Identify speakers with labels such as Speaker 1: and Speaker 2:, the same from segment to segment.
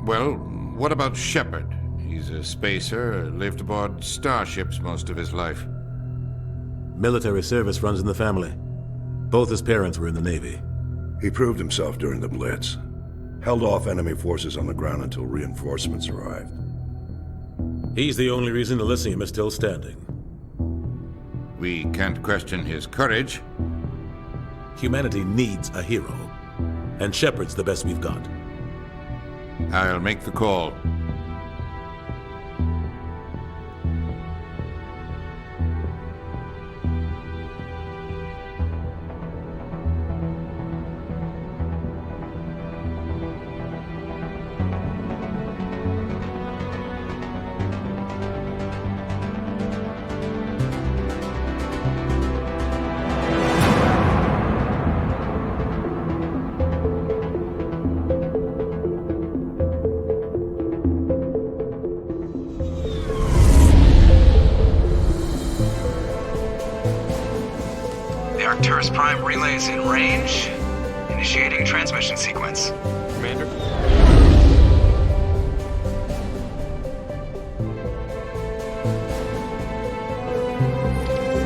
Speaker 1: Well, what about Shepard? He's a spacer, lived aboard starships most of his life.
Speaker 2: Military service runs in the family. Both his parents were in the Navy.
Speaker 3: He proved himself during the Blitz. Held off enemy forces on the ground until reinforcements arrived.
Speaker 2: He's the only reason Elysium is still standing.
Speaker 1: We can't question his courage.
Speaker 2: Humanity needs a hero, and Shepard's the best we've got.
Speaker 1: I'll make the call.
Speaker 4: Arcturus Prime relays in range. Initiating transmission sequence.
Speaker 5: Commander?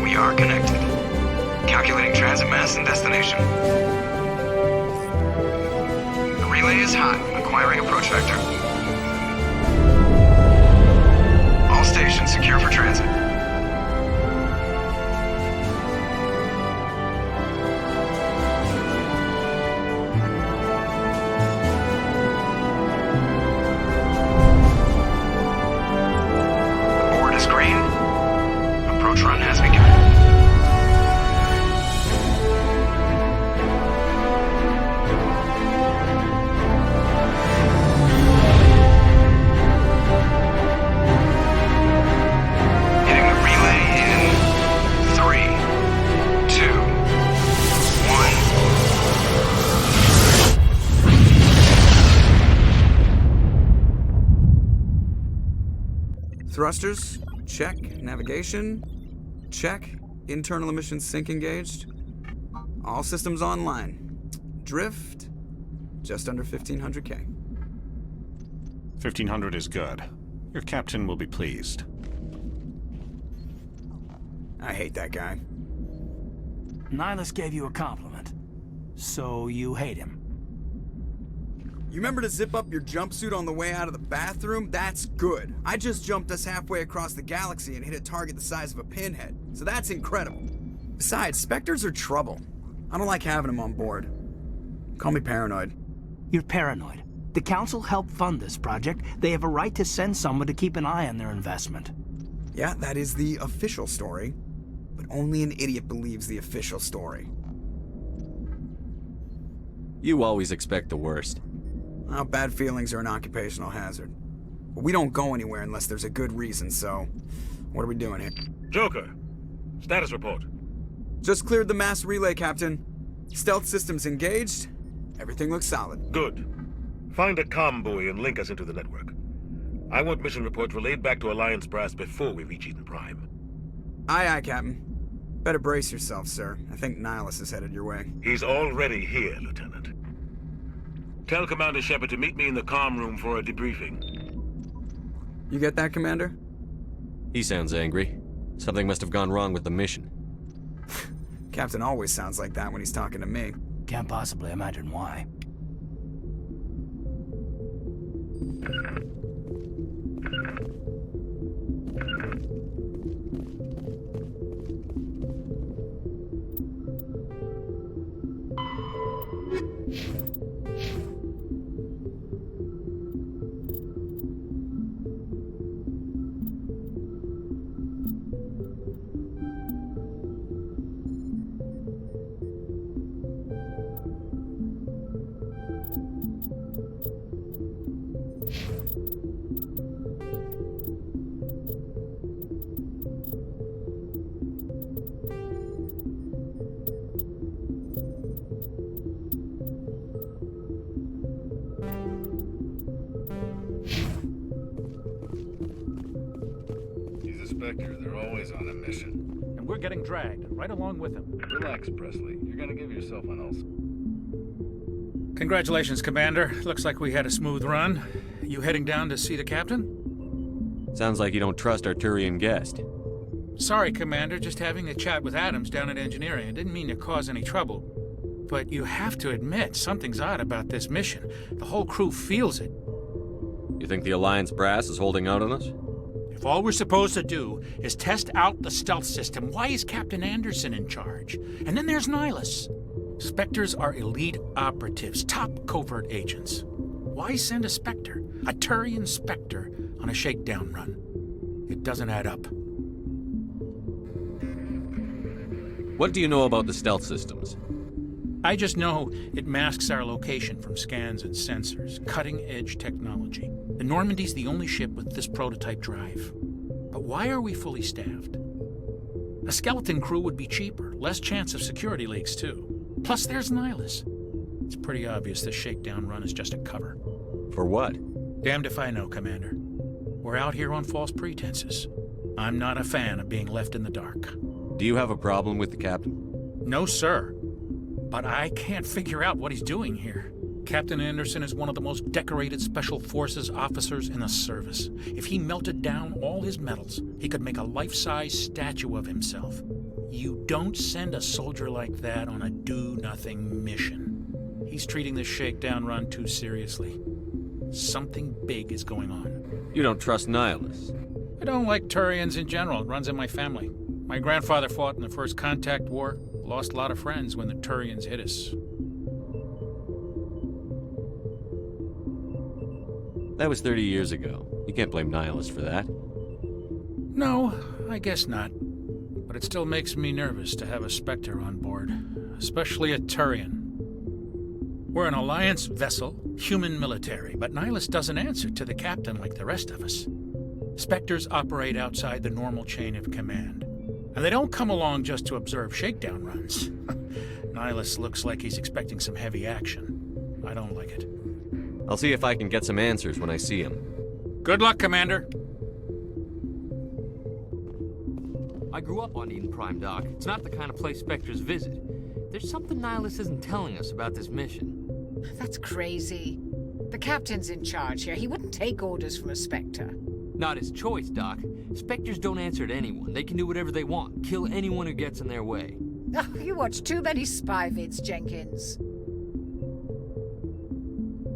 Speaker 4: We are connected. Calculating transit mass and destination. The relay is hot. Acquiring approach vector. All stations secure for transit. Approach run has begun. Hitting the relay in 3, 2, 1. Thrusters, check. Navigation, check. Internal emissions sync engaged. All systems online. Drift, just under 1500K.
Speaker 6: 1500 is good. Your captain will be pleased.
Speaker 4: I hate that guy.
Speaker 7: Nihilus gave you a compliment. So you hate him.
Speaker 4: You remember to zip up your jumpsuit on the way out of the bathroom? That's good. I just jumped us halfway across the galaxy and hit a target the size of a pinhead. So that's incredible. Besides, Spectres are trouble. I don't like having them on board. Call me paranoid.
Speaker 7: You're paranoid. The Council helped fund this project. They have a right to send someone to keep an eye on their investment.
Speaker 4: Yeah, that is the official story. But only an idiot believes the official story.
Speaker 5: You always expect the worst.
Speaker 4: Well, bad feelings are an occupational hazard. But we don't go anywhere unless there's a good reason, so... What are we doing here?
Speaker 8: Joker, status report.
Speaker 4: Just cleared the mass relay, Captain. Stealth systems engaged. Everything looks solid.
Speaker 8: Good. Find a comm buoy and link us into the network. I want mission reports relayed back to Alliance Brass before we reach Eden Prime.
Speaker 4: Aye, aye, Captain. Better brace yourself, sir. I think Nihilus is headed your way.
Speaker 8: He's already here, Lieutenant. Tell Commander Shepard to meet me in the comm room for a debriefing.
Speaker 4: You get that, Commander?
Speaker 5: He sounds angry. Something must have gone wrong with the mission.
Speaker 4: Captain always sounds like that when he's talking to me.
Speaker 7: Can't possibly imagine why.
Speaker 9: Spectre, they're always on a mission.
Speaker 10: And we're getting dragged, right along with him.
Speaker 9: Relax, Presley. You're gonna give yourself an ulcer.
Speaker 10: Congratulations, Commander. Looks like we had a smooth run. You heading down to see the captain?
Speaker 5: Sounds like you don't trust our Turian guest.
Speaker 10: Sorry, Commander, just having a chat with Adams down at engineering. I didn't mean to cause any trouble. But you have to admit, something's odd about this mission. The whole crew feels it.
Speaker 5: You think the Alliance brass is holding out on us?
Speaker 10: If all we're supposed to do is test out the stealth system, why is Captain Anderson in charge? And then there's Nihilus. Spectres are elite operatives, top covert agents. Why send a Spectre, a Turian Spectre, on a shakedown run? It doesn't add up.
Speaker 5: What do you know about the stealth systems?
Speaker 10: I just know it masks our location from scans and sensors. Cutting-edge technology. The Normandy's the only ship with this prototype drive. But why are we fully staffed? A skeleton crew would be cheaper, less chance of security leaks too. Plus there's Nihilus. It's pretty obvious this shakedown run is just a cover.
Speaker 5: For what?
Speaker 10: Damned if I know, Commander. We're out here on false pretenses. I'm not a fan of being left in the dark.
Speaker 5: Do you have a problem with the captain?
Speaker 10: No, sir. But I can't figure out what he's doing here. Captain Anderson is one of the most decorated Special Forces officers in the service. If he melted down all his medals, he could make a life-size statue of himself. You don't send a soldier like that on a do-nothing mission. He's treating this shakedown run too seriously. Something big is going on.
Speaker 5: You don't trust Nihilus?
Speaker 10: I don't like Turians in general. It runs in my family. My grandfather fought in the First Contact War. Lost a lot of friends when the Turians hit us.
Speaker 5: That was 30 years ago. You can't blame Nihilus for that.
Speaker 10: No, I guess not. But it still makes me nervous to have a Spectre on board, especially a Turian. We're an Alliance vessel, human military, but Nihilus doesn't answer to the captain like the rest of us. Spectres operate outside the normal chain of command. And they don't come along just to observe shakedown runs. Nihilus looks like he's expecting some heavy action. I don't like it.
Speaker 5: I'll see if I can get some answers when I see him.
Speaker 10: Good luck, Commander.
Speaker 11: I grew up on Eden Prime, Doc. It's not the kind of place Spectres visit. There's something Nihilus isn't telling us about this mission.
Speaker 12: That's crazy. The captain's in charge here. He wouldn't take orders from a Spectre.
Speaker 11: Not his choice, Doc. Spectres don't answer to anyone. They can do whatever they want, kill anyone who gets in their way.
Speaker 12: Oh, you watch too many spy vids, Jenkins.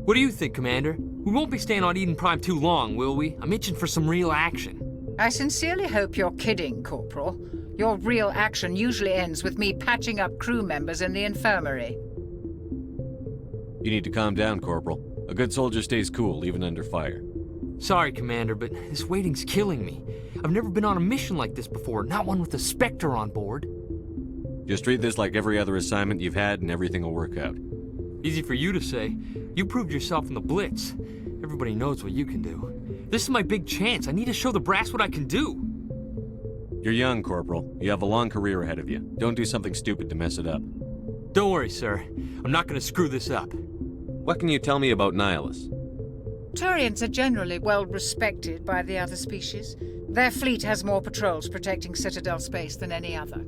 Speaker 11: What do you think, Commander? We won't be staying on Eden Prime too long, will we? I'm itching for some real action.
Speaker 12: I sincerely hope you're kidding, Corporal. Your real action usually ends with me patching up crew members in the infirmary.
Speaker 5: You need to calm down, Corporal. A good soldier stays cool, even under fire.
Speaker 11: Sorry, Commander, but this waiting's killing me. I've never been on a mission like this before, not one with a Spectre on board.
Speaker 5: Just treat this like every other assignment you've had and everything will work out.
Speaker 11: Easy for you to say. You proved yourself in the Blitz. Everybody knows what you can do. This is my big chance. I need to show the brass what I can do.
Speaker 5: You're young, Corporal. You have a long career ahead of you. Don't do something stupid to mess it up.
Speaker 11: Don't worry, sir. I'm not going to screw this up.
Speaker 5: What can you tell me about Nihilus?
Speaker 12: Turians are generally well respected by the other species. Their fleet has more patrols protecting Citadel space than any other.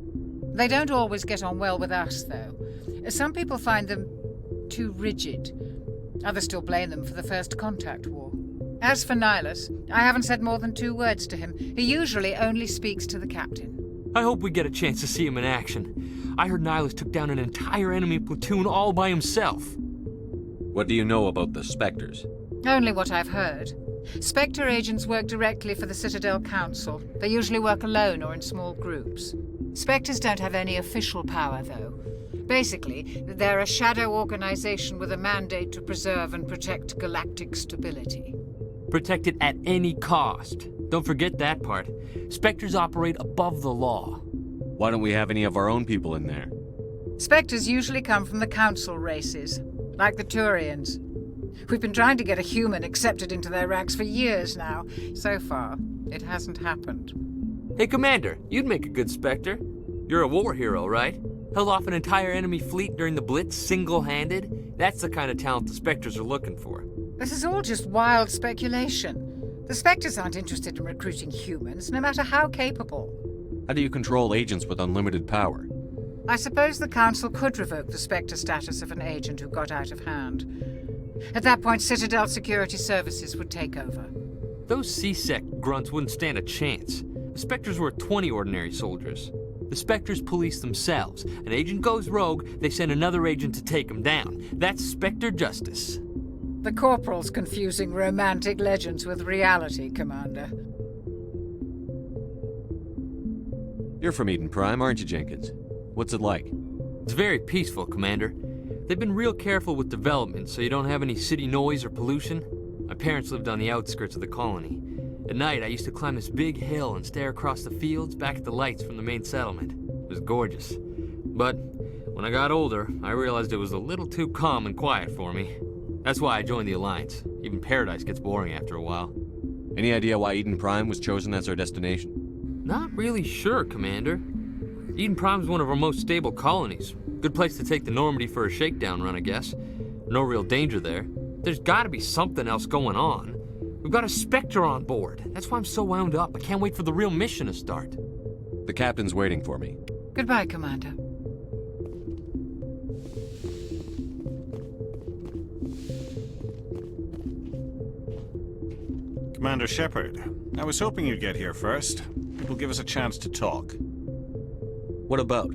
Speaker 12: They don't always get on well with us, though. Some people find them too rigid. Others still blame them for the First Contact War. As for Nihilus, I haven't said more than 2 words to him. He usually only speaks to the captain.
Speaker 11: I hope we get a chance to see him in action. I heard Nihilus took down an entire enemy platoon all by himself.
Speaker 5: What do you know about the Spectres?
Speaker 12: Only what I've heard. Spectre agents work directly for the Citadel Council. They usually work alone or in small groups. Spectres don't have any official power, though. Basically, they're a shadow organization with a mandate to preserve and protect galactic stability.
Speaker 11: Protect it at any cost. Don't forget that part. Spectres operate above the law.
Speaker 5: Why don't we have any of our own people in there?
Speaker 12: Spectres usually come from the Council races, like the Turians. We've been trying to get a human accepted into their ranks for years now. So far, it hasn't happened.
Speaker 11: Hey, Commander, you'd make a good Spectre. You're a war hero, right? Held off an entire enemy fleet during the Blitz single-handed? That's the kind of talent the Spectres are looking for.
Speaker 12: This is all just wild speculation. The Spectres aren't interested in recruiting humans, no matter how capable.
Speaker 5: How do you control agents with unlimited power?
Speaker 12: I suppose the Council could revoke the Spectre status of an agent who got out of hand. At that point, Citadel Security Services would take over.
Speaker 11: Those C-Sec grunts wouldn't stand a chance. The Spectres were 20 ordinary soldiers. The Spectres police themselves. An agent goes rogue, they send another agent to take him down. That's Spectre justice.
Speaker 12: The Corporal's confusing romantic legends with reality, Commander.
Speaker 5: You're from Eden Prime, aren't you, Jenkins? What's it like?
Speaker 11: It's very peaceful, Commander. They've been real careful with development, so you don't have any city noise or pollution. My parents lived on the outskirts of the colony. At night, I used to climb this big hill and stare across the fields back at the lights from the main settlement. It was gorgeous. But when I got older, I realized it was a little too calm and quiet for me. That's why I joined the Alliance. Even Paradise gets boring after a while.
Speaker 5: Any idea why Eden Prime was chosen as our destination?
Speaker 11: Not really sure, Commander. Eden Prime's one of our most stable colonies. Good place to take the Normandy for a shakedown run, I guess. No real danger there. There's gotta be something else going on. We've got a Spectre on board. That's why I'm so wound up. I can't wait for the real mission to start.
Speaker 5: The captain's waiting for me.
Speaker 12: Goodbye, Commander.
Speaker 6: Commander Shepard, I was hoping you'd get here first. It will give us a chance to talk.
Speaker 5: What about?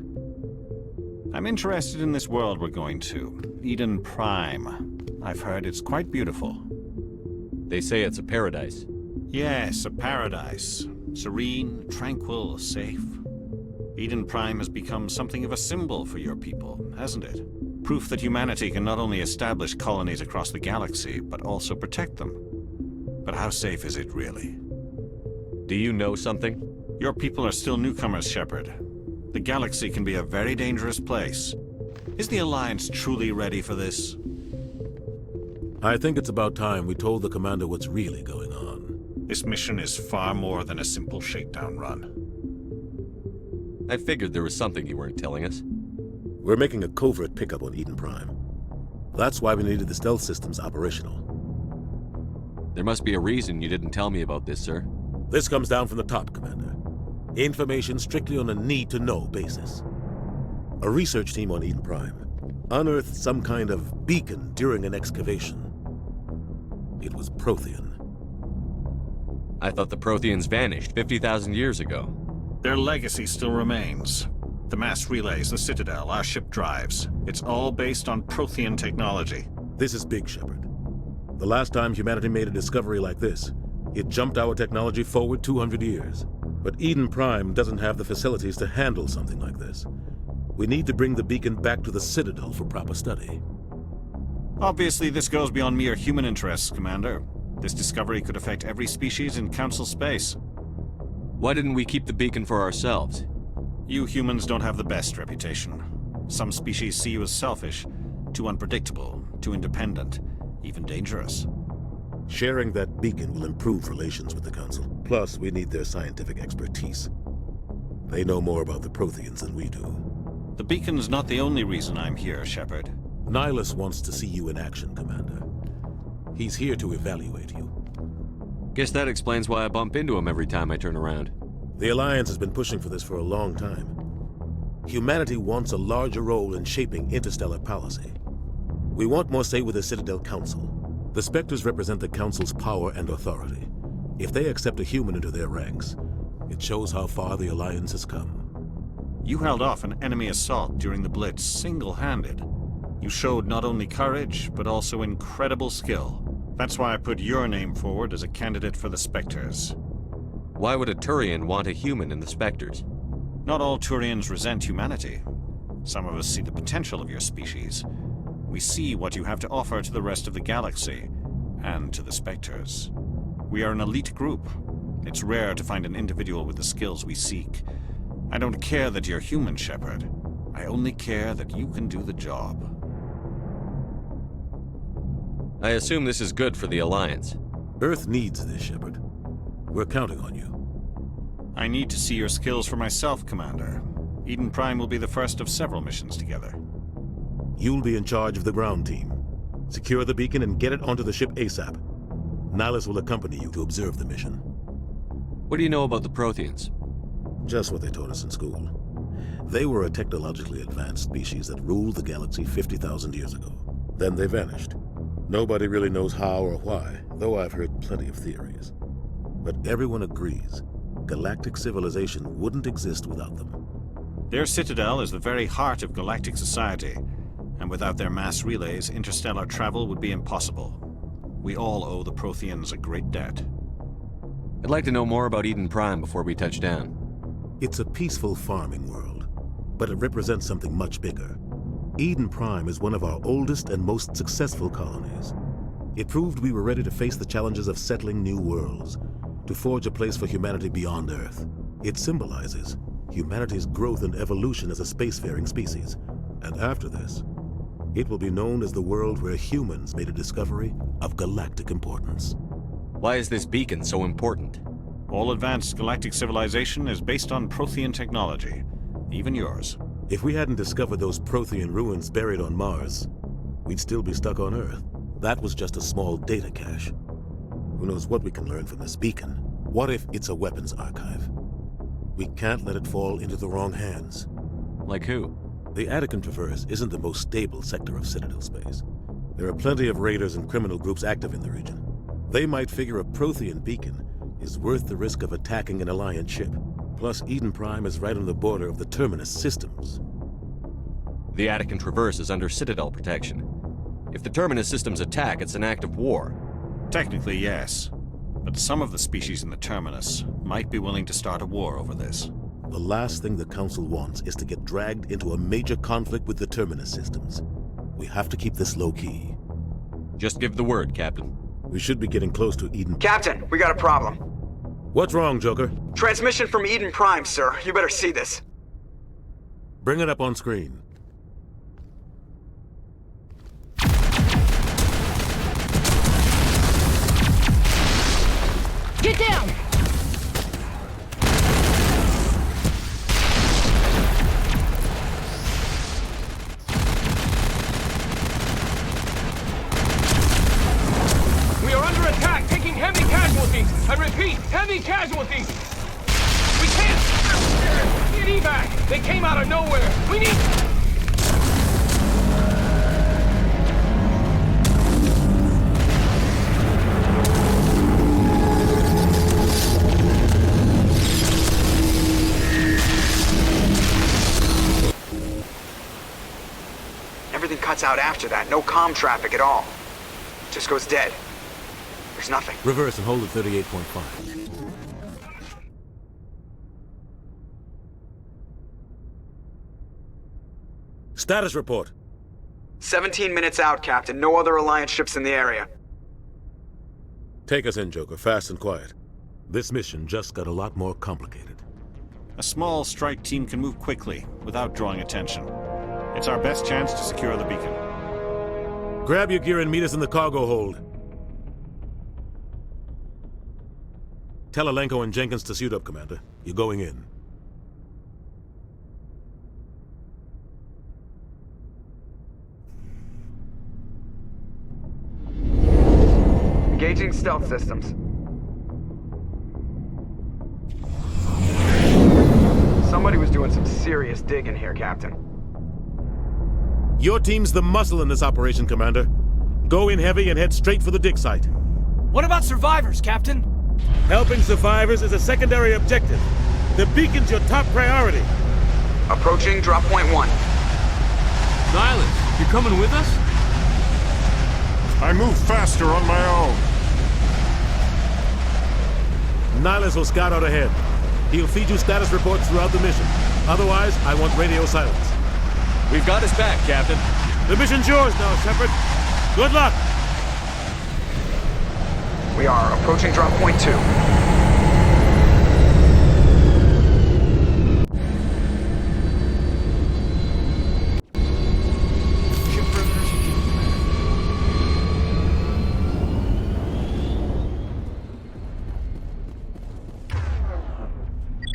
Speaker 6: I'm interested in this world we're going to, Eden Prime. I've heard it's quite beautiful.
Speaker 5: They say it's a paradise.
Speaker 6: Yes, a paradise. Serene, tranquil, safe. Eden Prime has become something of a symbol for your people, hasn't it? Proof that humanity can not only establish colonies across the galaxy, but also protect them. But how safe is it really?
Speaker 5: Do you know something?
Speaker 6: Your people are still newcomers, Shepard. The galaxy can be a very dangerous place. Is the Alliance truly ready for this?
Speaker 2: I think it's about time we told the commander what's really going on.
Speaker 6: This mission is far more than a simple shakedown run.
Speaker 5: I figured there was something you weren't telling us.
Speaker 2: We're making a covert pickup on Eden Prime. That's why we needed the stealth systems operational.
Speaker 5: There must be a reason you didn't tell me about this, sir.
Speaker 2: This comes down from the top, Commander. Information strictly on a need-to-know basis. A research team on Eden Prime unearthed some kind of beacon during an excavation. It was Prothean.
Speaker 5: I thought the Protheans vanished 50,000 years ago.
Speaker 6: Their legacy still remains. The mass relays, the Citadel, our ship drives. It's all based on Prothean technology.
Speaker 2: This is big, Shepard. The last time humanity made a discovery like this, it jumped our technology forward 200 years. But Eden Prime doesn't have the facilities to handle something like this. We need to bring the beacon back to the Citadel for proper study.
Speaker 6: Obviously, this goes beyond mere human interests, Commander. This discovery could affect every species in Council space.
Speaker 5: Why didn't we keep the beacon for ourselves?
Speaker 6: You humans don't have the best reputation. Some species see you as selfish, too unpredictable, too independent, even dangerous.
Speaker 2: Sharing that beacon will improve relations with the Council. Plus, we need their scientific expertise. They know more about the Protheans than we do.
Speaker 6: The beacon's not the only reason I'm here, Shepard.
Speaker 2: Nihilus wants to see you in action, Commander. He's here to evaluate you.
Speaker 5: Guess that explains why I bump into him every time I turn around.
Speaker 2: The Alliance has been pushing for this for a long time. Humanity wants a larger role in shaping interstellar policy. We want more say with the Citadel Council. The Spectres represent the Council's power and authority. If they accept a human into their ranks, it shows how far the Alliance has come.
Speaker 6: You held off an enemy assault during the Blitz single-handed. You showed not only courage, but also incredible skill. That's why I put your name forward as a candidate for the Spectres.
Speaker 5: Why would a Turian want a human in the Spectres?
Speaker 6: Not all Turians resent humanity. Some of us see the potential of your species. We see what you have to offer to the rest of the galaxy, and to the Spectres. We are an elite group. It's rare to find an individual with the skills we seek. I don't care that you're human, Shepard. I only care that you can do the job.
Speaker 5: I assume this is good for the Alliance.
Speaker 2: Earth needs this, Shepard. We're counting on you.
Speaker 6: I need to see your skills for myself, Commander. Eden Prime will be the first of several missions together.
Speaker 2: You'll be in charge of the ground team. Secure the beacon and get it onto the ship ASAP. Nihilus will accompany you to observe the mission.
Speaker 5: What do you know about the Protheans?
Speaker 2: Just what they taught us in school. They were a technologically advanced species that ruled the galaxy 50,000 years ago. Then they vanished. Nobody really knows how or why, though I've heard plenty of theories. But everyone agrees galactic civilization wouldn't exist without them.
Speaker 6: Their citadel is the very heart of galactic society, and without their mass relays, interstellar travel would be impossible. We all owe the Protheans a great debt.
Speaker 5: I'd like to know more about Eden Prime before we touch down.
Speaker 2: It's a peaceful farming world, but it represents something much bigger. Eden Prime is one of our oldest and most successful colonies. It proved we were ready to face the challenges of settling new worlds, to forge a place for humanity beyond Earth. It symbolizes humanity's growth and evolution as a spacefaring species. And after this, it will be known as the world where humans made a discovery of galactic importance.
Speaker 5: Why is this beacon so important?
Speaker 6: All advanced galactic civilization is based on Prothean technology, even yours.
Speaker 2: If we hadn't discovered those Prothean ruins buried on Mars, we'd still be stuck on Earth. That was just a small data cache. Who knows what we can learn from this beacon? What if it's a weapons archive? We can't let it fall into the wrong hands.
Speaker 5: Like who?
Speaker 2: The Attican Traverse isn't the most stable sector of Citadel space. There are plenty of raiders and criminal groups active in the region. They might figure a Prothean beacon is worth the risk of attacking an Alliance ship. Plus, Eden Prime is right on the border of the Terminus systems.
Speaker 5: The Attican Traverse is under Citadel protection. If the Terminus systems attack, it's an act of war.
Speaker 6: Technically, yes. But some of the species in the Terminus might be willing to start a war over this.
Speaker 2: The last thing the Council wants is to get dragged into a major conflict with the Terminus systems. We have to keep this low-key.
Speaker 5: Just give the word, Captain.
Speaker 2: We should be getting close to Eden.
Speaker 4: Captain, we got a problem.
Speaker 2: What's wrong, Joker?
Speaker 4: Transmission from Eden Prime, sir. You better see this.
Speaker 2: Bring it up on screen.
Speaker 13: Get down!
Speaker 14: We are under attack, taking heavy casualties. I repeat, heavy casualties. We can't get evac. They came out of nowhere. We need...
Speaker 4: Everything cuts out after that. No comm traffic at all. Just goes dead. There's nothing.
Speaker 2: Reverse and hold at 38.5. Status report.
Speaker 4: 17 minutes out, Captain. No other Alliance ships in the area.
Speaker 2: Take us in, Joker, fast and quiet. This mission just got a lot more complicated.
Speaker 6: A small strike team can move quickly, without drawing attention. It's our best chance to secure the beacon.
Speaker 2: Grab your gear and meet us in the cargo hold. Tell Alenko and Jenkins to suit up, Commander. You're going in.
Speaker 4: Engaging stealth systems. Somebody was doing some serious digging here, Captain.
Speaker 2: Your team's the muscle in this operation, Commander. Go in heavy and head straight for the dig site.
Speaker 14: What about survivors, Captain?
Speaker 2: Helping survivors is a secondary objective. The beacon's your top priority.
Speaker 4: Approaching drop point 1.
Speaker 11: Nihilus, you're coming with us?
Speaker 3: I move faster on my own.
Speaker 2: Nihilus will scout out ahead. He'll feed you status reports throughout the mission. Otherwise, I want radio silence.
Speaker 5: We've got his back, Captain.
Speaker 2: The mission's yours now, Shepard. Good luck!
Speaker 4: We are approaching drop point 2.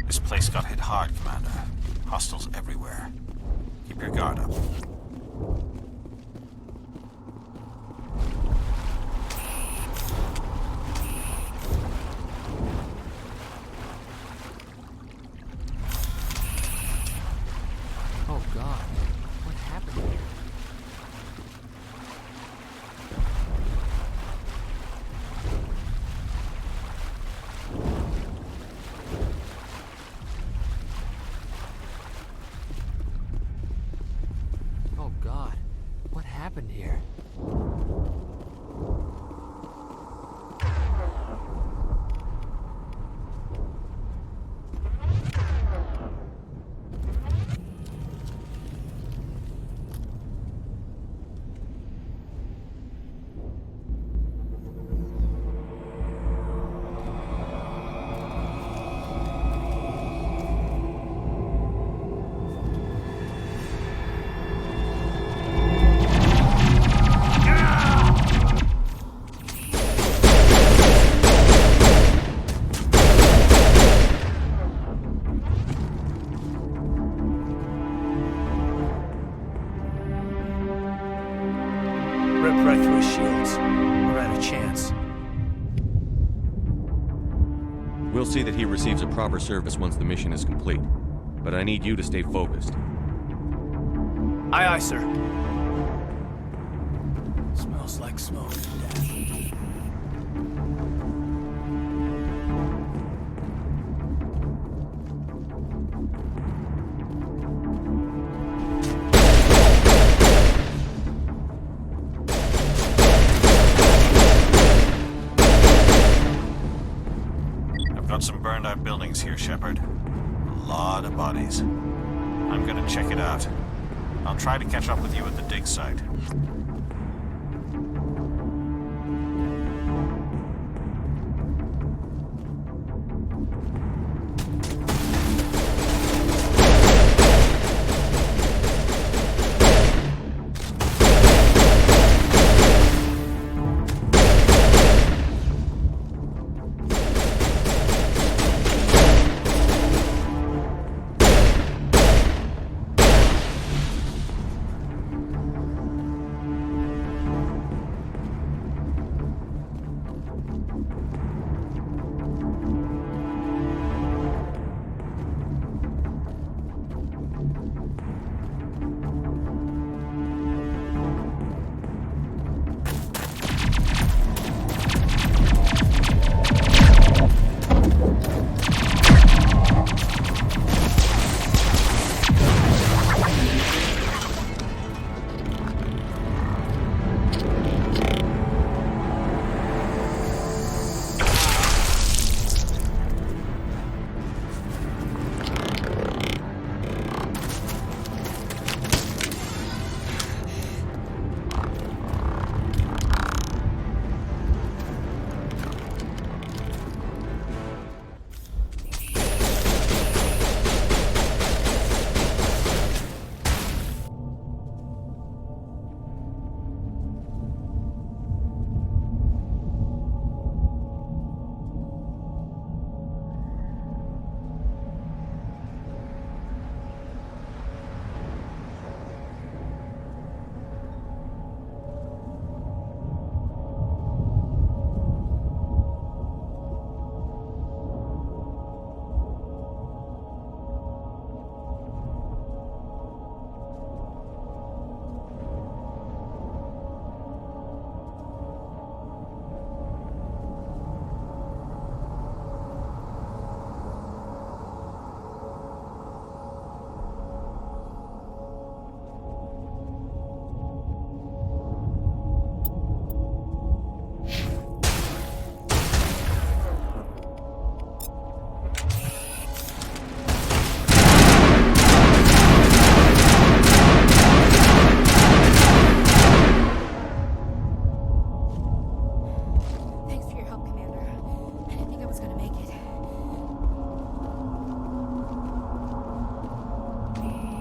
Speaker 6: This place got hit hard, Commander. Hostiles everywhere. Keep your guard up.
Speaker 11: Oh God, what happened here? God. What happened here?
Speaker 7: Rip right through his shields. We're out of chance.
Speaker 5: We'll see that he receives a proper service once the mission is complete. But I need you to stay focused.
Speaker 7: Aye, aye, sir. Smells like smoke.
Speaker 6: I've got some burned out buildings here, Shepard. A lot of bodies. I'm gonna check it out. I'll try to catch up with you at the dig site.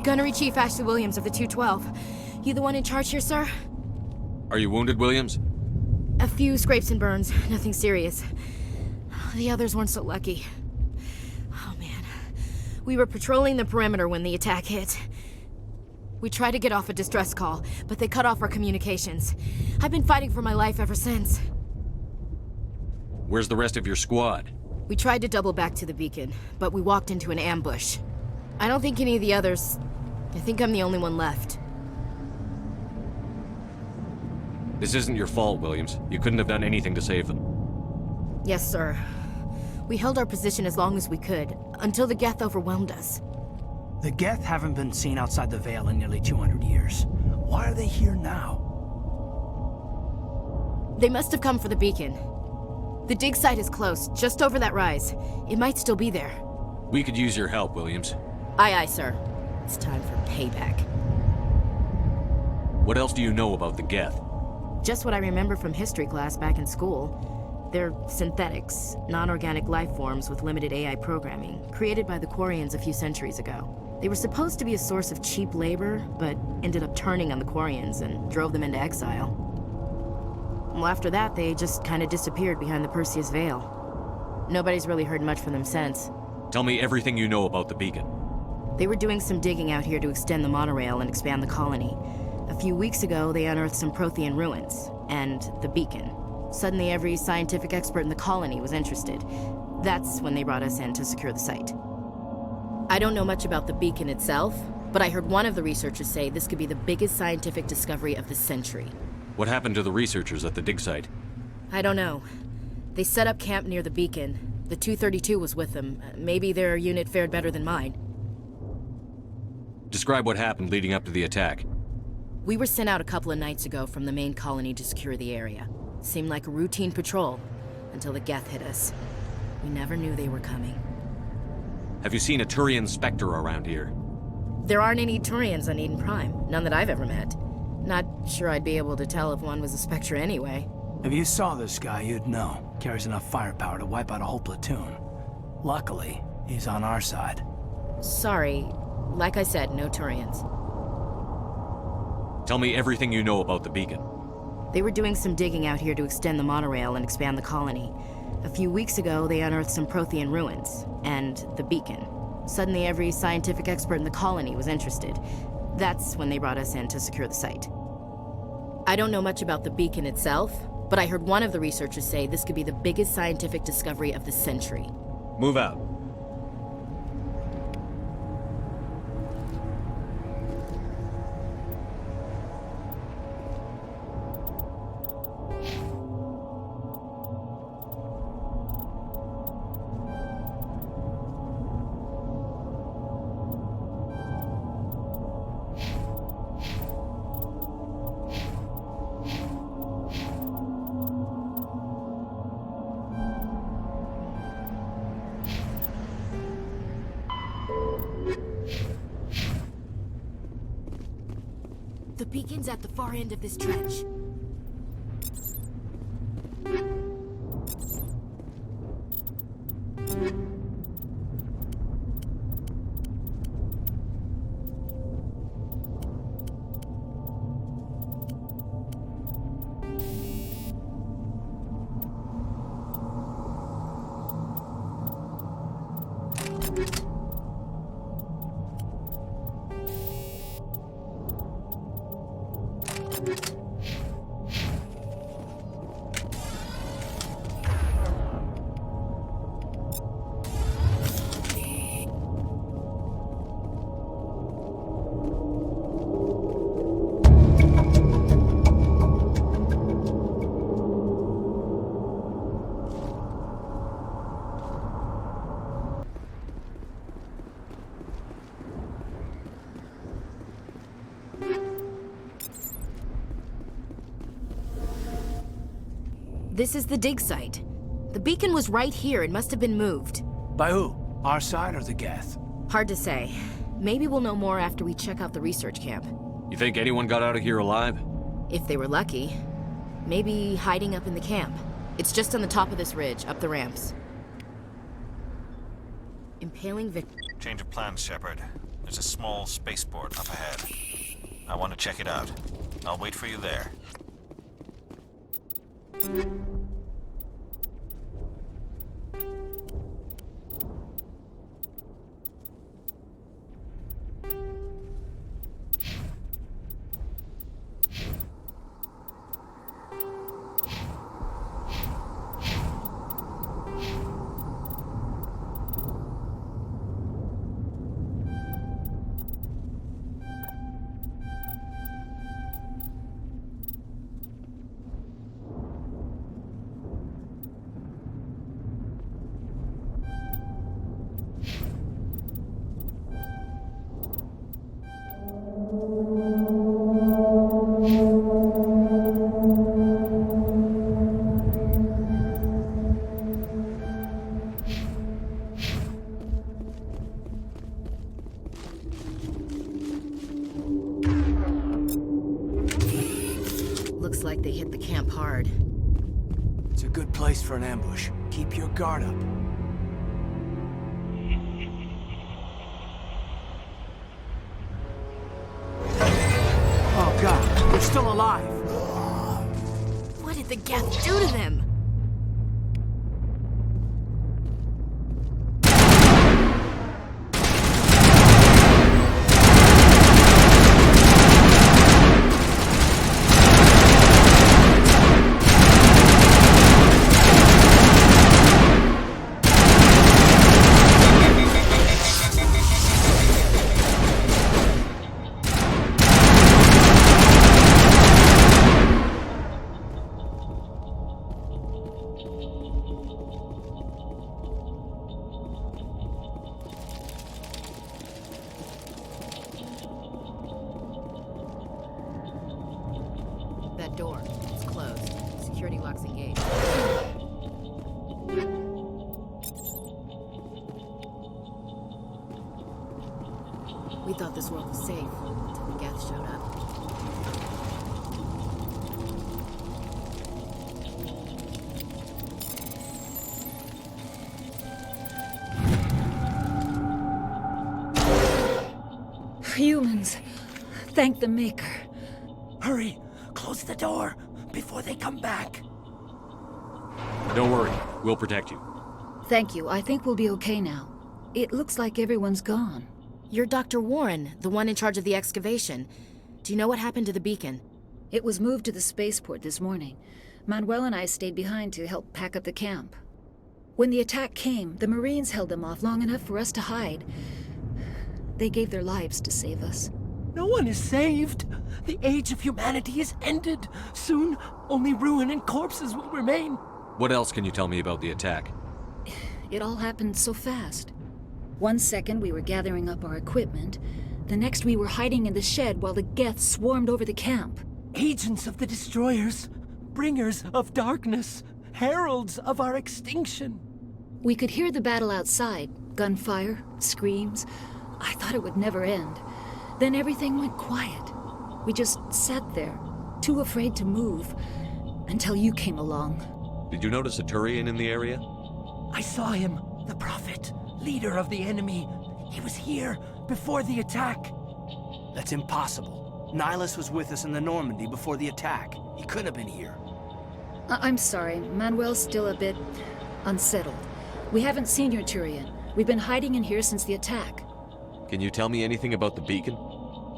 Speaker 13: Gunnery Chief Ashley Williams of the 212. You the one in charge here, sir?
Speaker 5: Are you wounded, Williams?
Speaker 13: A few scrapes and burns, nothing serious. The others weren't so lucky. Oh man. We were patrolling the perimeter when the attack hit. We tried to get off a distress call, but they cut off our communications. I've been fighting for my life ever since.
Speaker 5: Where's the rest of your squad?
Speaker 13: We tried to double back to the beacon, but we walked into an ambush. I don't think any of the others... I think I'm the only one left.
Speaker 5: This isn't your fault, Williams. You couldn't have done anything to save them.
Speaker 13: Yes, sir. We held our position as long as we could, until the Geth overwhelmed us.
Speaker 7: The Geth haven't been seen outside the Veil in nearly 200 years. Why are they here now?
Speaker 13: They must have come for the beacon. The dig site is close, just over that rise. It might still be there.
Speaker 5: We could use your help, Williams.
Speaker 13: Aye, aye, sir. It's time for payback.
Speaker 5: What else do you know about the Geth?
Speaker 13: Just what I remember from history class back in school. They're synthetics, non-organic life forms with limited AI programming, created by the Quarians a few centuries ago. They were supposed to be a source of cheap labor, but ended up turning on the Quarians and drove them into exile. Well, after that, they just kind of disappeared behind the Perseus Veil. Nobody's really heard much from them since.
Speaker 5: Tell me everything you know about the beacon.
Speaker 13: They were doing some digging out here to extend the monorail and expand the colony. A few weeks ago, they unearthed some Prothean ruins, and the beacon. Suddenly, every scientific expert in the colony was interested. That's when they brought us in to secure the site. I don't know much about the beacon itself, but I heard one of the researchers say this could be the biggest scientific discovery of the century.
Speaker 5: What happened to the researchers at the dig site?
Speaker 13: I don't know. They set up camp near the beacon. The 232 was with them. Maybe their unit fared better than mine.
Speaker 5: Describe what happened leading up to the attack.
Speaker 13: We were sent out a couple of nights ago from the main colony to secure the area. Seemed like a routine patrol, until the Geth hit us. We never knew they were coming.
Speaker 5: Have you seen a Turian Spectre around here?
Speaker 13: There aren't any Turians on Eden Prime. None that I've ever met. Not sure I'd be able to tell if one was a Spectre anyway.
Speaker 7: If you saw this guy, you'd know. Carries enough firepower to wipe out a whole platoon. Luckily, he's on our side.
Speaker 13: Sorry. Like I said, no Turians.
Speaker 5: Tell me everything you know about the beacon.
Speaker 13: They were doing some digging out here to extend the monorail and expand the colony. A few weeks ago, they unearthed some Prothean ruins, and the beacon. Suddenly, every scientific expert in the colony was interested. That's when they brought us in to secure the site. I don't know much about the beacon itself, but I heard one of the researchers say this could be the biggest scientific discovery of the century.
Speaker 5: Move out.
Speaker 13: The beacon's at the far end of this trench. This is the dig site. The beacon was right here. It must have been moved.
Speaker 7: By who? Our side or the Geth?
Speaker 13: Hard to say. Maybe we'll know more after we check out the research camp.
Speaker 5: You think anyone got out of here alive?
Speaker 13: If they were lucky. Maybe hiding up in the camp. It's just on the top of this ridge, up the ramps. Impaling Victor.
Speaker 6: Change of plans, Shepard. There's a small spaceport up ahead. I want to check it out. I'll wait for you there.
Speaker 13: Looks like they hit the camp hard.
Speaker 7: It's a good place for an ambush. Keep your guard up. Oh god, they're still alive!
Speaker 13: What did the Geth do to them? That door, it's closed. Security lock's engaged. We thought this world was safe until the Geth showed up.
Speaker 12: Humans. Thank the Maker.
Speaker 7: Hurry! Close the door before they come back.
Speaker 5: Don't worry, we'll protect you.
Speaker 12: Thank you. I think we'll be okay now. It looks like everyone's gone.
Speaker 13: You're Dr. Warren, the one in charge of the excavation. Do you know what happened to the beacon?
Speaker 12: It was moved to the spaceport this morning. Manuel and I stayed behind to help pack up the camp. When the attack came, the Marines held them off long enough for us to hide. They gave their lives to save us.
Speaker 7: No one is saved. The age of humanity is ended. Soon, only ruin and corpses will remain.
Speaker 5: What else can you tell me about the attack?
Speaker 12: It all happened so fast. 1 second we were gathering up our equipment. The next we were hiding in the shed while the Geth swarmed over the camp.
Speaker 7: Agents of the Destroyers, bringers of darkness, heralds of our extinction.
Speaker 12: We could hear the battle outside. Gunfire, screams. I thought it would never end. Then everything went quiet. We just sat there, too afraid to move, until you came along.
Speaker 5: Did you notice a Turian in the area?
Speaker 7: I saw him, the Prophet, leader of the enemy. He was here before the attack. That's impossible. Nihilus was with us in the Normandy before the attack. He couldn't have been here.
Speaker 12: I'm sorry. Manuel's still a bit unsettled. We haven't seen your Turian. We've been hiding in here since the attack.
Speaker 5: Can you tell me anything about the beacon?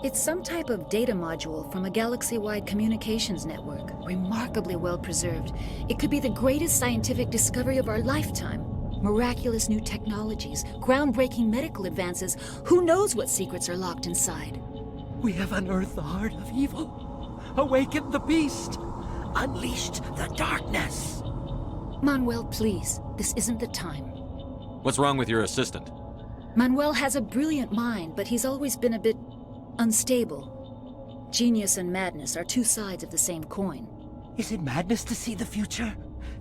Speaker 12: It's some type of data module from a galaxy-wide communications network, remarkably well preserved. It could be the greatest scientific discovery of our lifetime. Miraculous new technologies, groundbreaking medical advances. Who knows what secrets are locked inside?
Speaker 7: We have unearthed the heart of evil, awakened the beast, unleashed the darkness.
Speaker 12: Manuel, please, this isn't the time.
Speaker 5: What's wrong with your assistant?
Speaker 12: Manuel has a brilliant mind, but he's always been a bit unstable. Genius and madness are two sides of the same coin.
Speaker 7: Is it madness to see the future?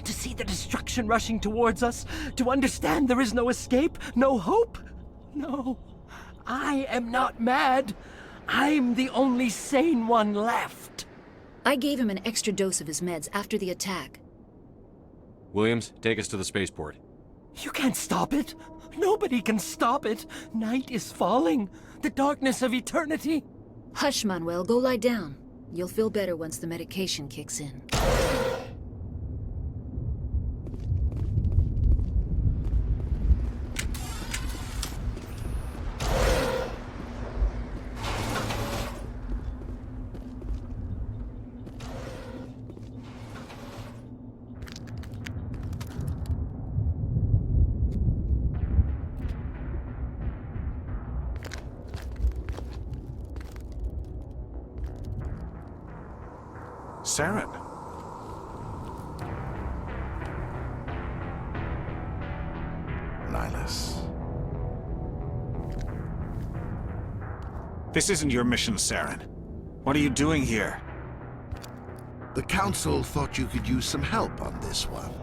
Speaker 7: To see the destruction rushing towards us? To understand there is no escape? No hope? No. I am not mad. I'm the only sane one left.
Speaker 12: I gave him an extra dose of his meds after the attack.
Speaker 5: Williams, take us to the spaceport.
Speaker 7: You can't stop it. Nobody can stop it. Night is falling. The darkness of eternity.
Speaker 12: Hush, Manuel. Go lie down. You'll feel better once the medication kicks in.
Speaker 6: Saren.
Speaker 3: Nihilus.
Speaker 6: This isn't your mission, Saren. What are you doing here?
Speaker 15: The Council thought you could use some help on this one.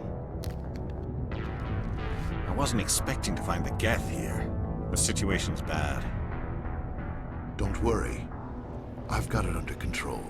Speaker 6: I wasn't expecting to find the Geth here. The situation's bad.
Speaker 15: Don't worry. I've got it under control.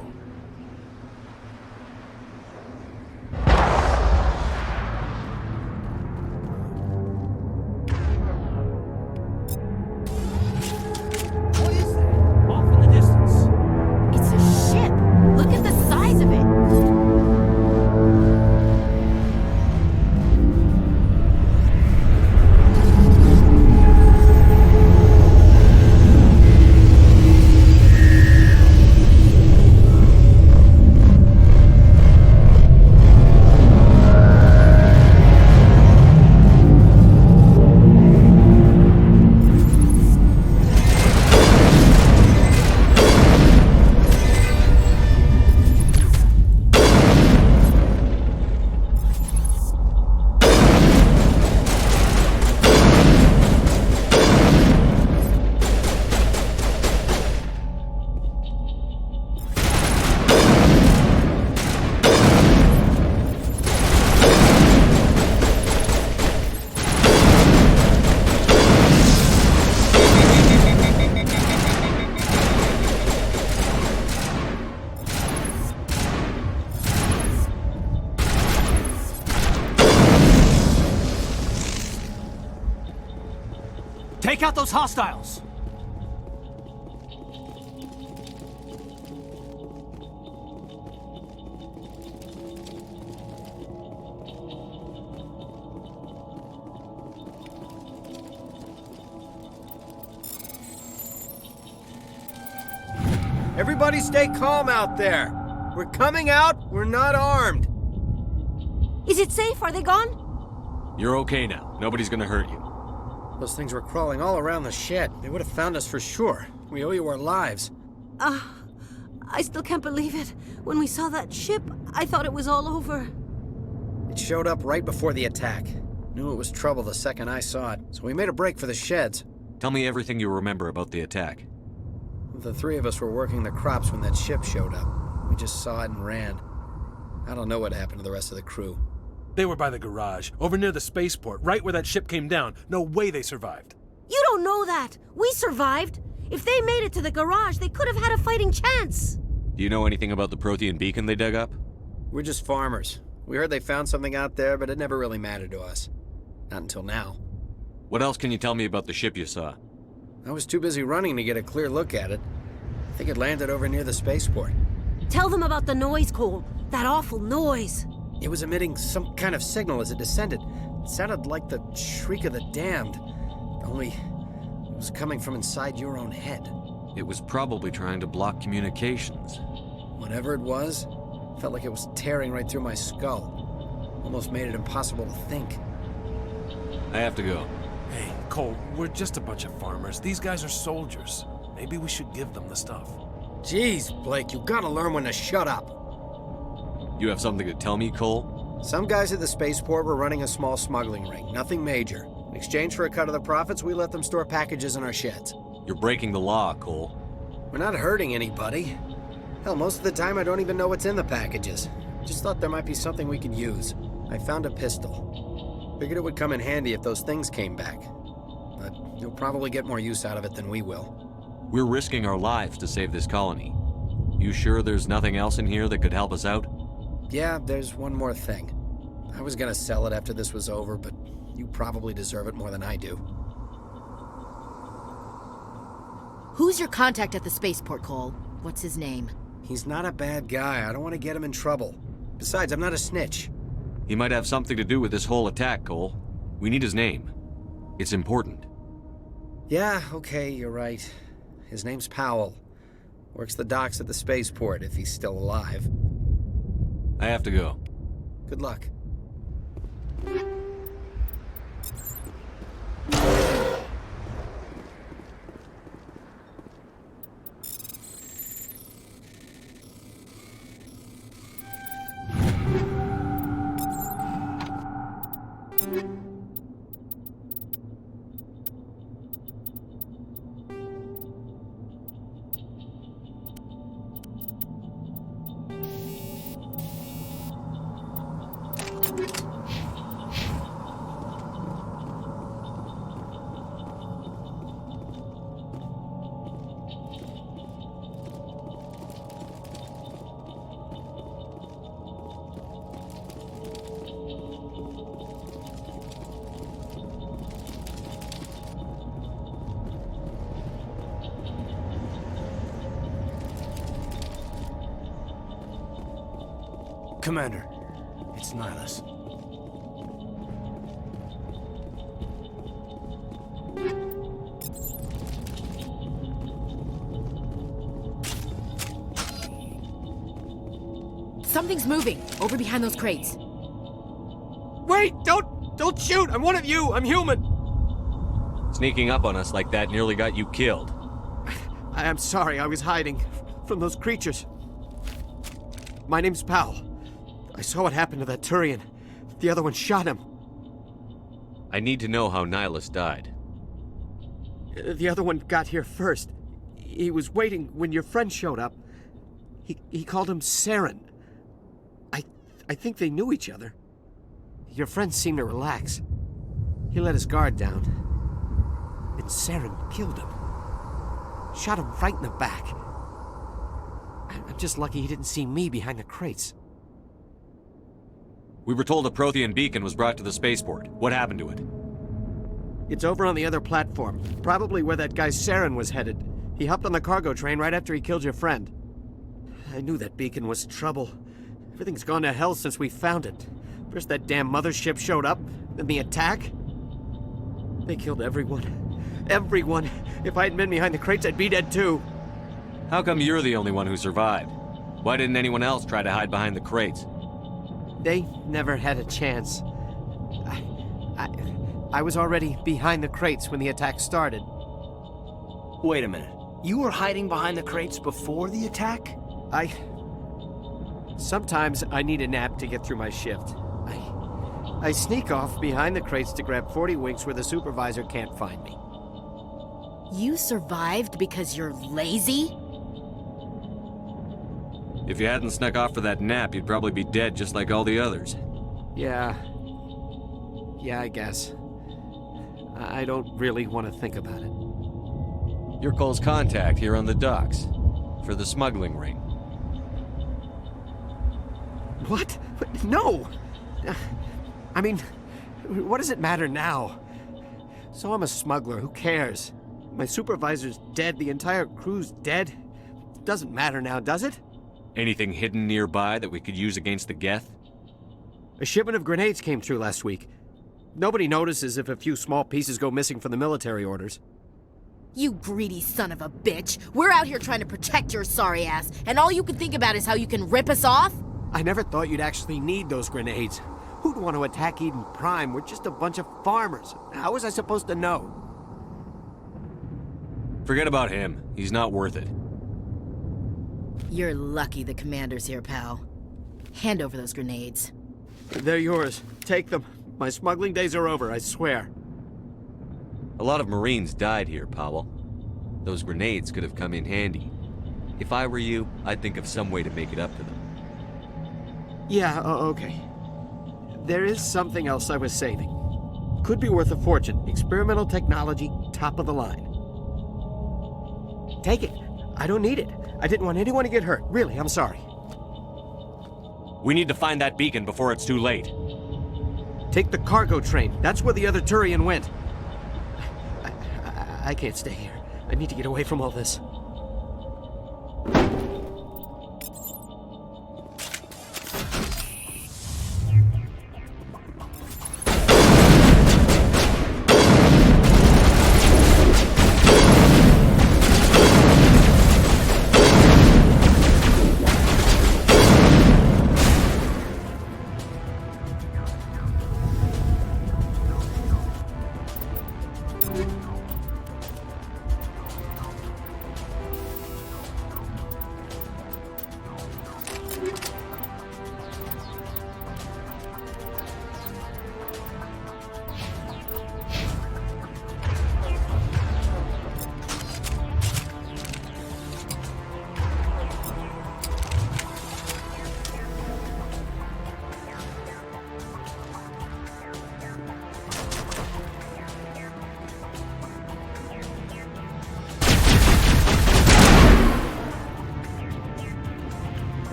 Speaker 7: Take out those hostiles!
Speaker 16: Everybody stay calm out there. We're coming out, we're not armed.
Speaker 17: Is it safe? Are they gone?
Speaker 5: You're okay now. Nobody's gonna hurt you.
Speaker 16: Those things were crawling all around the shed. They would have found us for sure. We owe you our lives.
Speaker 17: I still can't believe it. When we saw that ship, I thought it was all over.
Speaker 16: It showed up right before the attack. Knew it was trouble the second I saw it, so we made a break for the sheds.
Speaker 5: Tell me everything you remember about the attack.
Speaker 16: The three of us were working the crops when that ship showed up. We just saw it and ran. I don't know what happened to the rest of the crew.
Speaker 18: They were by the garage, over near the spaceport, right where that ship came down. No way they survived.
Speaker 17: You don't know that. We survived. If they made it to the garage, they could have had a fighting chance.
Speaker 5: Do you know anything about the Prothean beacon they dug up?
Speaker 16: We're just farmers. We heard they found something out there, but it never really mattered to us. Not until now.
Speaker 5: What else can you tell me about the ship you saw?
Speaker 16: I was too busy running to get a clear look at it. I think it landed over near the spaceport.
Speaker 17: Tell them about the noise, Cole. That awful noise.
Speaker 16: It was emitting some kind of signal as it descended. It sounded like the shriek of the damned. Only it was coming from inside your own head.
Speaker 5: It was probably trying to block communications.
Speaker 16: Whatever it was, felt like it was tearing right through my skull. Almost made it impossible to think.
Speaker 5: I have to go.
Speaker 18: Hey, Cole, we're just a bunch of farmers. These guys are soldiers. Maybe we should give them the stuff.
Speaker 16: Jeez, Blake, you gotta learn when to shut up.
Speaker 5: You have something to tell me, Cole?
Speaker 16: Some guys at the spaceport were running a small smuggling ring, nothing major. In exchange for a cut of the profits, we let them store packages in our sheds.
Speaker 5: You're breaking the law, Cole.
Speaker 16: We're not hurting anybody. Hell, most of the time I don't even know what's in the packages. Just thought there might be something we could use. I found a pistol. Figured it would come in handy if those things came back. But you'll probably get more use out of it than we will.
Speaker 5: We're risking our lives to save this colony. You sure there's nothing else in here that could help us out?
Speaker 16: Yeah, there's one more thing. I was gonna sell it after this was over, but you probably deserve it more than I do.
Speaker 13: Who's your contact at the spaceport, Cole? What's his name?
Speaker 16: He's not a bad guy. I don't want to get him in trouble. Besides, I'm not a snitch.
Speaker 5: He might have something to do with this whole attack, Cole. We need his name. It's important.
Speaker 16: Yeah, okay, you're right. His name's Powell. Works the docks at the spaceport, if he's still alive.
Speaker 5: I have to go.
Speaker 16: Good luck.
Speaker 19: Commander, it's Nihilus.
Speaker 13: Something's moving, over behind those crates.
Speaker 7: Wait! Don't shoot! I'm one of you! I'm human!
Speaker 5: Sneaking up on us like that nearly got you killed.
Speaker 7: I'm sorry, I was hiding from those creatures. My name's Powell. I saw what happened to that Turian. The other one shot him.
Speaker 5: I need to know how Nihilus died.
Speaker 7: The other one got here first. He was waiting when your friend showed up. He called him Saren. I think they knew each other. Your friend seemed to relax. He let his guard down. And Saren killed him. Shot him right in the back. I'm just lucky he didn't see me behind the crates.
Speaker 5: We were told a Prothean beacon was brought to the spaceport. What happened to it?
Speaker 20: It's over on the other platform, probably where that guy Saren was headed. He hopped on the cargo train right after he killed your friend. I knew that beacon was trouble. Everything's gone to hell since we found it. First that damn mothership showed up, then the attack. They killed everyone. Everyone! If I hadn't been behind the crates, I'd be dead too.
Speaker 5: How come you're the only one who survived? Why didn't anyone else try to hide behind the crates?
Speaker 20: They never had a chance. I was already behind the crates when the attack started.
Speaker 19: Wait a minute. You were hiding behind the crates before the attack?
Speaker 20: Sometimes I need a nap to get through my shift. I sneak off behind the crates to grab 40 winks where the supervisor can't find me.
Speaker 13: You survived because you're lazy?
Speaker 5: If you hadn't snuck off for that nap, you'd probably be dead just like all the others.
Speaker 20: Yeah, I guess. I don't really want to think about it.
Speaker 5: You're Cole's contact here on the docks. For the smuggling ring.
Speaker 20: What? No! I mean, what does it matter now? So I'm a smuggler, who cares? My supervisor's dead, the entire crew's dead. It doesn't matter now, does it?
Speaker 5: Anything hidden nearby that we could use against the Geth?
Speaker 20: A shipment of grenades came through last week. Nobody notices if a few small pieces go missing from the military orders.
Speaker 13: You greedy son of a bitch! We're out here trying to protect your sorry ass, and all you can think about is how you can rip us off?
Speaker 20: I never thought you'd actually need those grenades. Who'd want to attack Eden Prime? We're just a bunch of farmers. How was I supposed to know?
Speaker 5: Forget about him. He's not worth it.
Speaker 13: You're lucky the commander's here, pal. Hand over those grenades.
Speaker 20: They're yours. Take them. My smuggling days are over, I swear.
Speaker 5: A lot of Marines died here, Powell. Those grenades could have come in handy. If I were you, I'd think of some way to make it up to them.
Speaker 20: Yeah, okay. There is something else I was saving. Could be worth a fortune. Experimental technology, top of the line. Take it. I don't need it. I didn't want anyone to get hurt. Really, I'm sorry.
Speaker 5: We need to find that beacon before it's too late.
Speaker 20: Take the cargo train. That's where the other Turian went. I can't stay here. I need to get away from all this.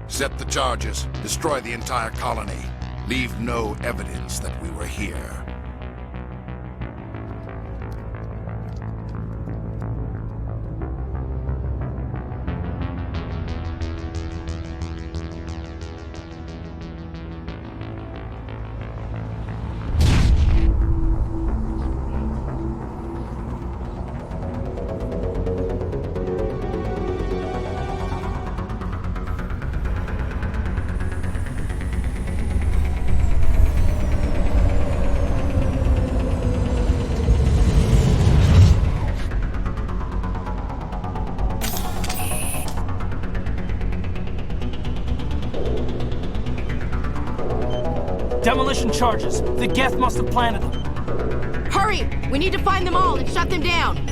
Speaker 15: Set the charges. Destroy the entire colony. Leave no evidence that we were here.
Speaker 19: Demolition charges. The Geth must have planted them.
Speaker 13: Hurry! We need to find them all and shut them down!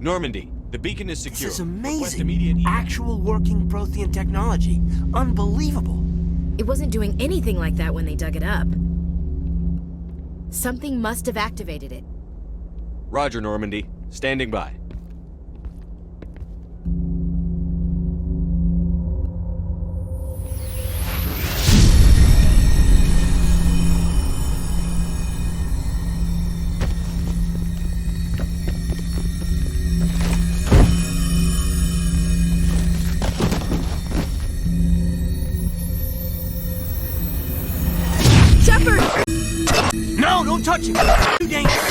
Speaker 5: Normandy, the beacon is secure.
Speaker 19: This is
Speaker 5: Request
Speaker 19: amazing.
Speaker 5: immediate evac.
Speaker 19: Actual working Prothean technology. Unbelievable.
Speaker 13: It wasn't doing anything like that when they dug it up. Something must have activated it.
Speaker 5: Roger, Normandy. Standing by.
Speaker 19: No, don't touch it! Too dangerous!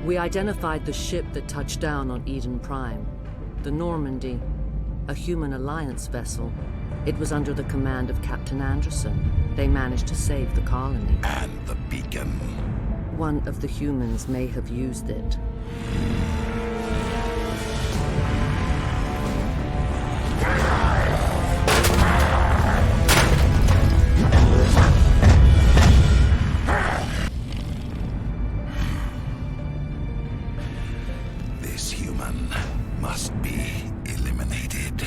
Speaker 21: We identified the ship that touched down on Eden Prime. The Normandy, a human alliance vessel. It was under the command of Captain Anderson. They managed to save the colony.
Speaker 15: And the beacon.
Speaker 21: One of the humans may have used it.
Speaker 15: This human must be eliminated.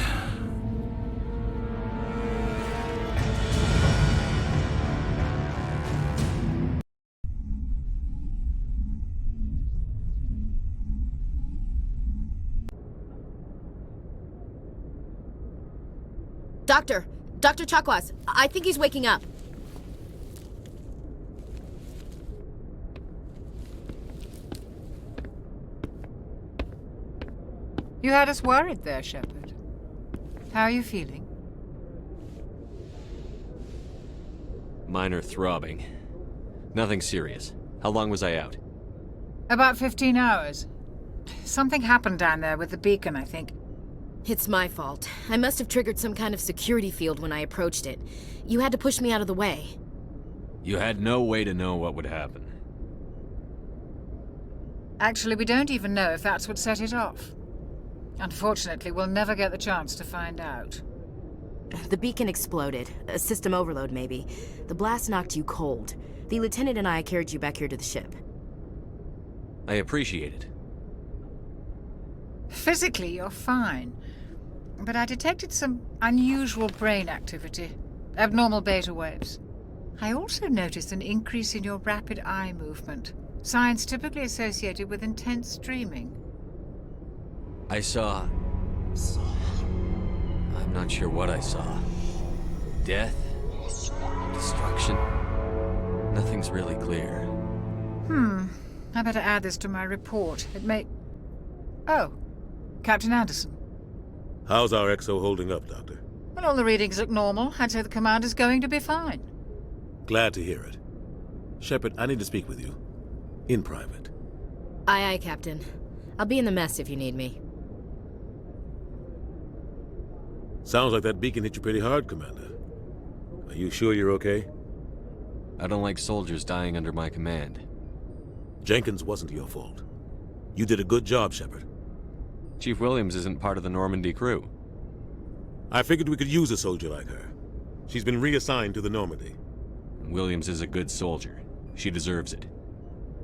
Speaker 13: Dr. Chakwas, I think he's waking up.
Speaker 12: You had us worried there, Shepard. How are you feeling?
Speaker 5: Minor throbbing. Nothing serious. How long was I out?
Speaker 12: About 15 hours. Something happened down there with the beacon, I think.
Speaker 13: It's my fault. I must have triggered some kind of security field when I approached it. You had to push me out of the way.
Speaker 5: You had no way to know what would happen.
Speaker 12: Actually, we don't even know if that's what set it off. Unfortunately, we'll never get the chance to find out.
Speaker 13: The beacon exploded. A system overload, maybe. The blast knocked you cold. The lieutenant and I carried you back here to the ship.
Speaker 5: I appreciate it.
Speaker 12: Physically, you're fine. But I detected some unusual brain activity. Abnormal beta waves. I also noticed an increase in your rapid eye movement. Signs typically associated with intense dreaming.
Speaker 5: I saw... I'm not sure what I saw. Death? Destruction? Nothing's really clear.
Speaker 12: I better add this to my report. It may... Oh, Captain Anderson.
Speaker 2: How's our XO holding up, Doctor?
Speaker 12: Well, all the readings look normal. I'd say the commander's going to be fine.
Speaker 2: Glad to hear it. Shepard, I need to speak with you. In private.
Speaker 13: Aye, aye, Captain. I'll be in the mess if you need me.
Speaker 2: Sounds like that beacon hit you pretty hard, Commander. Are you sure you're okay?
Speaker 5: I don't like soldiers dying under my command.
Speaker 2: Jenkins wasn't your fault. You did a good job, Shepard.
Speaker 5: Chief Williams isn't part of the Normandy crew.
Speaker 2: I figured we could use a soldier like her. She's been reassigned to the Normandy.
Speaker 5: Williams is a good soldier. She deserves it.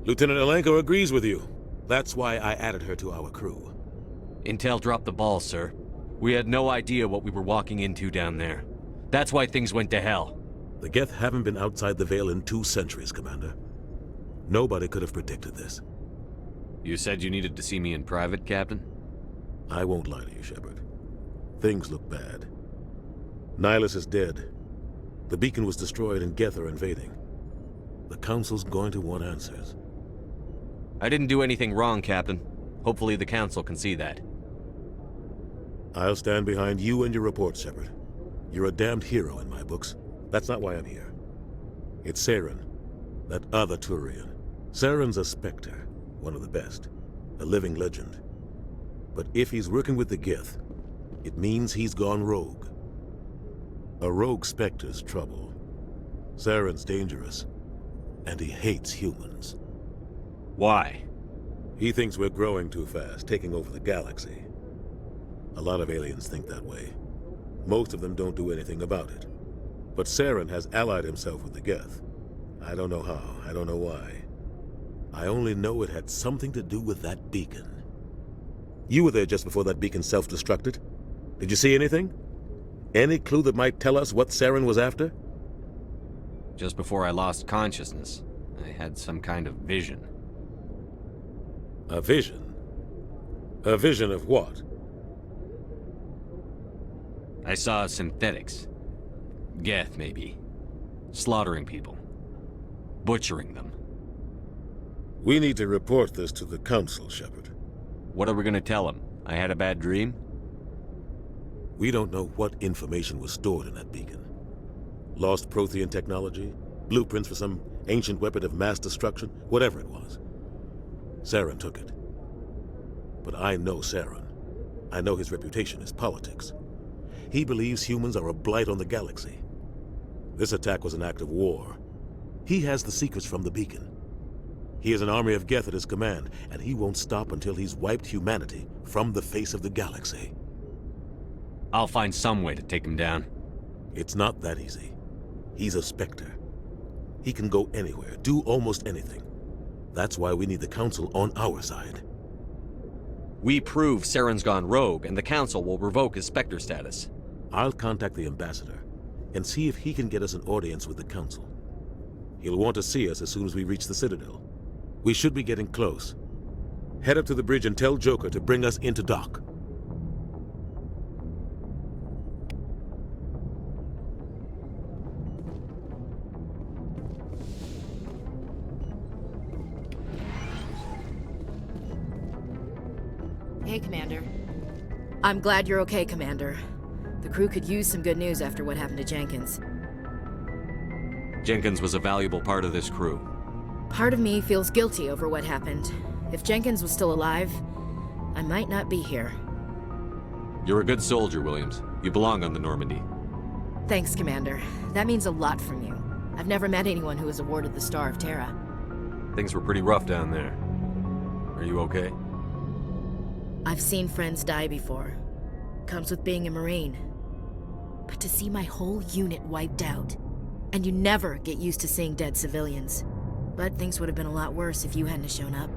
Speaker 2: Lieutenant Alenko agrees with you. That's why I added her to our crew.
Speaker 5: Intel dropped the ball, sir. We had no idea what we were walking into down there. That's why things went to hell.
Speaker 2: The Geth haven't been outside the Veil in 2 centuries, Commander. Nobody could have predicted this.
Speaker 5: You said you needed to see me in private, Captain?
Speaker 2: I won't lie to you, Shepard. Things look bad. Nihilus is dead. The beacon was destroyed and Geth are invading. The Council's going to want answers.
Speaker 5: I didn't do anything wrong, Captain. Hopefully the Council can see that.
Speaker 2: I'll stand behind you and your report, Shepard. You're a damned hero in my books. That's not why I'm here. It's Saren. That other Turian. Saren's a Spectre, one of the best. A living legend. But if he's working with the Geth, it means he's gone rogue. A rogue Spectre's trouble. Saren's dangerous, and he hates humans.
Speaker 5: Why?
Speaker 2: He thinks we're growing too fast, taking over the galaxy. A lot of aliens think that way. Most of them don't do anything about it. But Saren has allied himself with the Geth. I don't know how, I don't know why. I only know it had something to do with that beacon. You were there just before that beacon self-destructed. Did you see anything? Any clue that might tell us what Saren was after?
Speaker 5: Just before I lost consciousness, I had some kind of vision.
Speaker 2: A vision? A vision of what?
Speaker 5: I saw synthetics. Geth, maybe. Slaughtering people. Butchering them.
Speaker 2: We need to report this to the Council, Shepard.
Speaker 5: What are we gonna tell them? I had a bad dream?
Speaker 2: We don't know what information was stored in that beacon. Lost Prothean technology? Blueprints for some ancient weapon of mass destruction? Whatever it was. Saren took it. But I know Saren. I know his reputation is politics. He believes humans are a blight on the galaxy. This attack was an act of war. He has the secrets from the beacon. He has an army of Geth at his command, and he won't stop until he's wiped humanity from the face of the galaxy.
Speaker 5: I'll find some way to take him down.
Speaker 2: It's not that easy. He's a Spectre. He can go anywhere, do almost anything. That's why we need the Council on our side.
Speaker 5: We prove Saren's gone rogue, and the Council will revoke his Spectre status.
Speaker 2: I'll contact the Ambassador and see if he can get us an audience with the Council. He'll want to see us as soon as we reach the Citadel. We should be getting close. Head up to the bridge and tell Joker to bring us into dock.
Speaker 13: Hey, Commander. I'm glad you're okay, Commander. The crew could use some good news after what happened to Jenkins.
Speaker 5: Jenkins was a valuable part of this crew.
Speaker 13: Part of me feels guilty over what happened. If Jenkins was still alive, I might not be here.
Speaker 5: You're a good soldier, Williams. You belong on the Normandy.
Speaker 13: Thanks, Commander. That means a lot from you. I've never met anyone who was awarded the Star of Terra.
Speaker 5: Things were pretty rough down there. Are you okay?
Speaker 13: I've seen friends die before. Comes with being a Marine. But to see my whole unit wiped out, and you never get used to seeing dead civilians. But things would have been a lot worse if you hadn't shown up.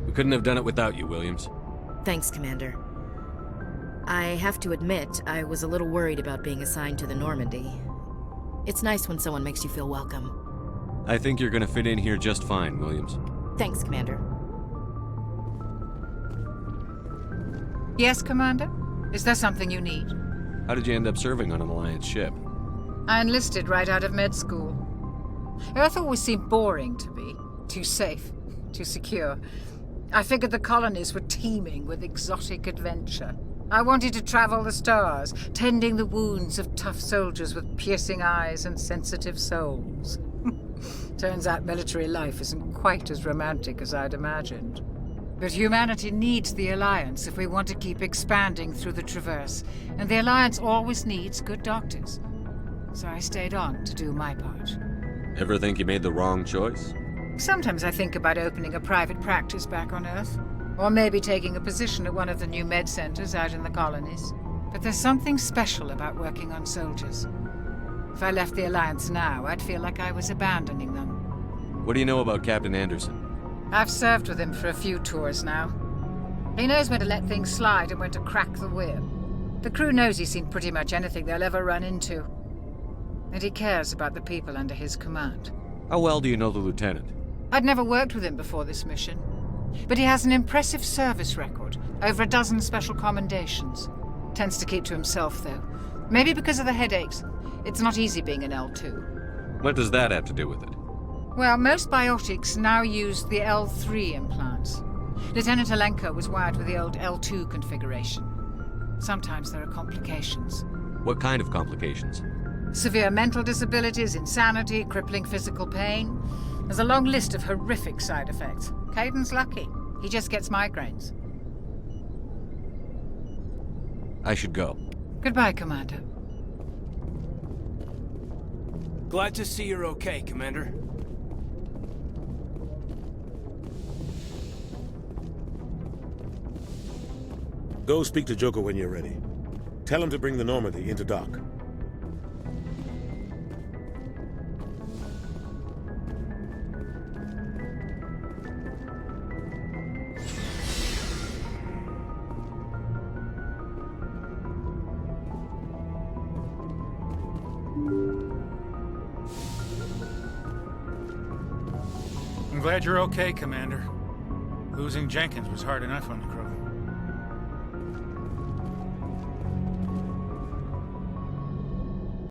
Speaker 5: We couldn't have done it without you, Williams.
Speaker 13: Thanks, Commander. I have to admit, I was a little worried about being assigned to the Normandy. It's nice when someone makes you feel welcome.
Speaker 5: I think you're gonna fit in here just fine, Williams.
Speaker 13: Thanks, Commander.
Speaker 12: Yes, Commander? Is there something you need?
Speaker 5: How did you end up serving on an Alliance ship?
Speaker 12: I enlisted right out of med school. Earth always seemed boring to me. Too safe, too secure. I figured the colonies were teeming with exotic adventure. I wanted to travel the stars, tending the wounds of tough soldiers with piercing eyes and sensitive souls. Turns out military life isn't quite as romantic as I'd imagined. But humanity needs the Alliance if we want to keep expanding through the Traverse, and the Alliance always needs good doctors. So I stayed on to do my part.
Speaker 5: Ever think you made the wrong choice?
Speaker 12: Sometimes I think about opening a private practice back on Earth, or maybe taking a position at one of the new med centers out in the colonies. But there's something special about working on soldiers. If I left the Alliance now, I'd feel like I was abandoning them.
Speaker 5: What do you know about Captain Anderson?
Speaker 12: I've served with him for a few tours now. He knows when to let things slide and when to crack the whip. The crew knows he's seen pretty much anything they'll ever run into. And he cares about the people under his command.
Speaker 5: How well do you know the Lieutenant?
Speaker 12: I'd never worked with him before this mission. But he has an impressive service record, over a dozen special commendations. Tends to keep to himself, though. Maybe because of the headaches. It's not easy being an L2.
Speaker 5: What does that have to do with it?
Speaker 12: Well, most biotics now use the L3 implants. Lieutenant Alenko was wired with the old L2 configuration. Sometimes there are complications.
Speaker 5: What kind of complications?
Speaker 12: Severe mental disabilities, insanity, crippling physical pain. There's a long list of horrific side effects. Caden's lucky. He just gets migraines.
Speaker 5: I should go.
Speaker 12: Goodbye, Commander.
Speaker 19: Glad to see you're okay, Commander.
Speaker 2: Go speak to Joker when you're ready. Tell him to bring the Normandy into dock.
Speaker 10: I'm glad you're okay, Commander. Losing Jenkins was hard enough on the crew.